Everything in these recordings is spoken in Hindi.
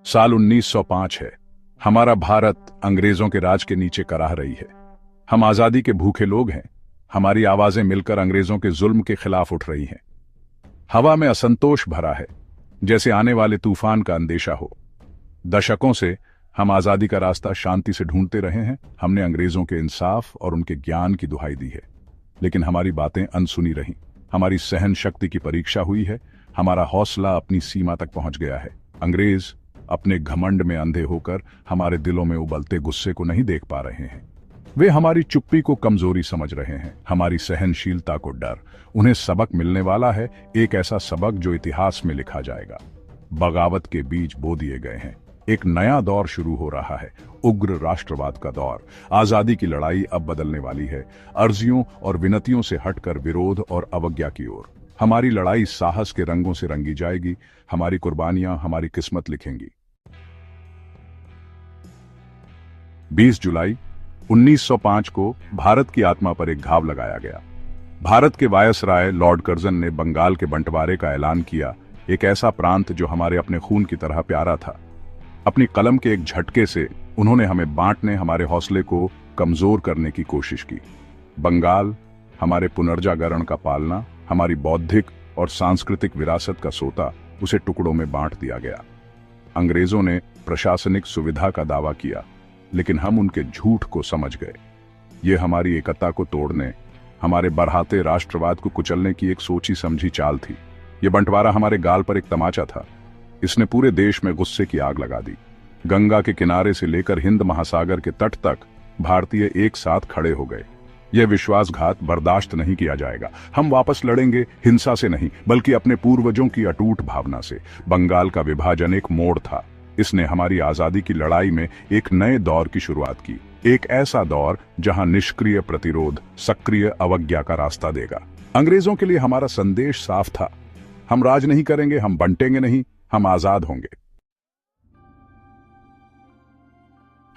साल 1905 है। हमारा भारत अंग्रेजों के राज के नीचे कराह रही है। हम आजादी के भूखे लोग हैं। हमारी आवाजें मिलकर अंग्रेजों के जुल्म के खिलाफ उठ रही हैं। हवा में असंतोष भरा है, जैसे आने वाले तूफान का अंदेशा हो। दशकों से हम आजादी का रास्ता शांति से ढूंढते रहे हैं। हमने अंग्रेजों के इंसाफ और उनके ज्ञान की दुहाई दी है, लेकिन हमारी बातें अनसुनी रहीं। हमारी सहन शक्ति की परीक्षा हुई है। हमारा हौसला अपनी सीमा तक पहुंच गया है। अंग्रेज अपने घमंड में अंधे होकर हमारे दिलों में उबलते गुस्से को नहीं देख पा रहे हैं। वे हमारी चुप्पी को कमजोरी समझ रहे हैं, हमारी सहनशीलता को डर। उन्हें सबक मिलने वाला है, एक ऐसा सबक जो इतिहास में लिखा जाएगा। बगावत के बीज बो दिए गए हैं। एक नया दौर शुरू हो रहा है, उग्र राष्ट्रवाद का दौर। आजादी की लड़ाई अब बदलने वाली है, अर्जियों और विनतियों से हटकर विरोध और अवज्ञा की ओर। हमारी लड़ाई साहस के रंगों से रंगी जाएगी। हमारी कुर्बानियां हमारी किस्मत लिखेंगी। 20 जुलाई 1905 को भारत की आत्मा पर एक घाव लगाया गया। भारत के वायसराय लॉर्ड कर्जन ने बंगाल के बंटवारे का ऐलान किया, एक ऐसा प्रांत जो हमारे अपने खून की तरह प्यारा था। अपनी कलम के एक झटके से उन्होंने हमें बांटने, हमारे हौसले को कमजोर करने की कोशिश की। बंगाल हमारे पुनर्जागरण का पालना, हमारी बौद्धिक और सांस्कृतिक विरासत का सोता, उसे टुकड़ों में बांट दिया गया। अंग्रेजों ने प्रशासनिक सुविधा का दावा किया, लेकिन हम उनके झूठ को समझ गए। ये हमारी एकता को तोड़ने, हमारे बढ़ाते राष्ट्रवाद को कुचलने की एक सोची समझी चाल थी। ये बंटवारा हमारे गाल पर एक तमाचा था। इसने पूरे देश में गुस्से की आग लगा दी। गंगा के किनारे से लेकर हिंद महासागर के तट तक भारतीय एक साथ खड़े हो गए। यह विश्वासघात बर्दाश्त नहीं किया जाएगा। हम वापस लड़ेंगे, हिंसा से नहीं बल्कि अपने पूर्वजों की अटूट भावना से। बंगाल का विभाजन एक मोड़ था। इसने हमारी आजादी की लड़ाई में एक नए दौर की शुरुआत की, एक ऐसा दौर जहां निष्क्रिय प्रतिरोध सक्रिय अवज्ञा का रास्ता देगा। अंग्रेजों के लिए हमारा संदेश साफ था, हम राज नहीं करेंगे, हम बंटेंगे नहीं, हम आजाद होंगे।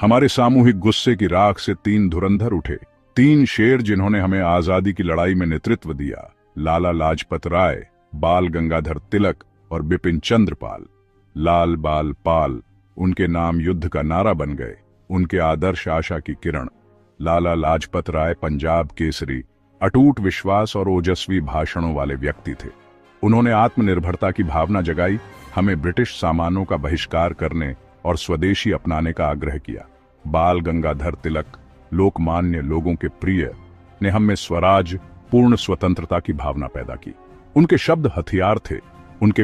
हमारे सामूहिक गुस्से की राख से 3 धुरंधर उठे, 3 शेर जिन्होंने हमें आजादी की लड़ाई में नेतृत्व दिया। लाला लाजपत राय, बाल गंगाधर तिलक और बिपिन चंद्र पाल। लाल बाल पाल, उनके नाम युद्ध का नारा बन गए, उनके आदर्श आशा की किरण। लाला लाजपत राय पंजाब केसरी, अटूट विश्वास और ओजस्वी भाषणों वाले व्यक्ति थे। उन्होंने आत्मनिर्भरता की भावना जगाई, हमें ब्रिटिश सामानों का बहिष्कार करने और स्वदेशी अपनाने का आग्रह किया। बाल गंगाधर तिलक, लोकमान्य लोगों के प्रिय, ने हम में स्वराज, पूर्ण स्वतंत्रता की भावना पैदा की। उनके शब्द हथियार थे, उनके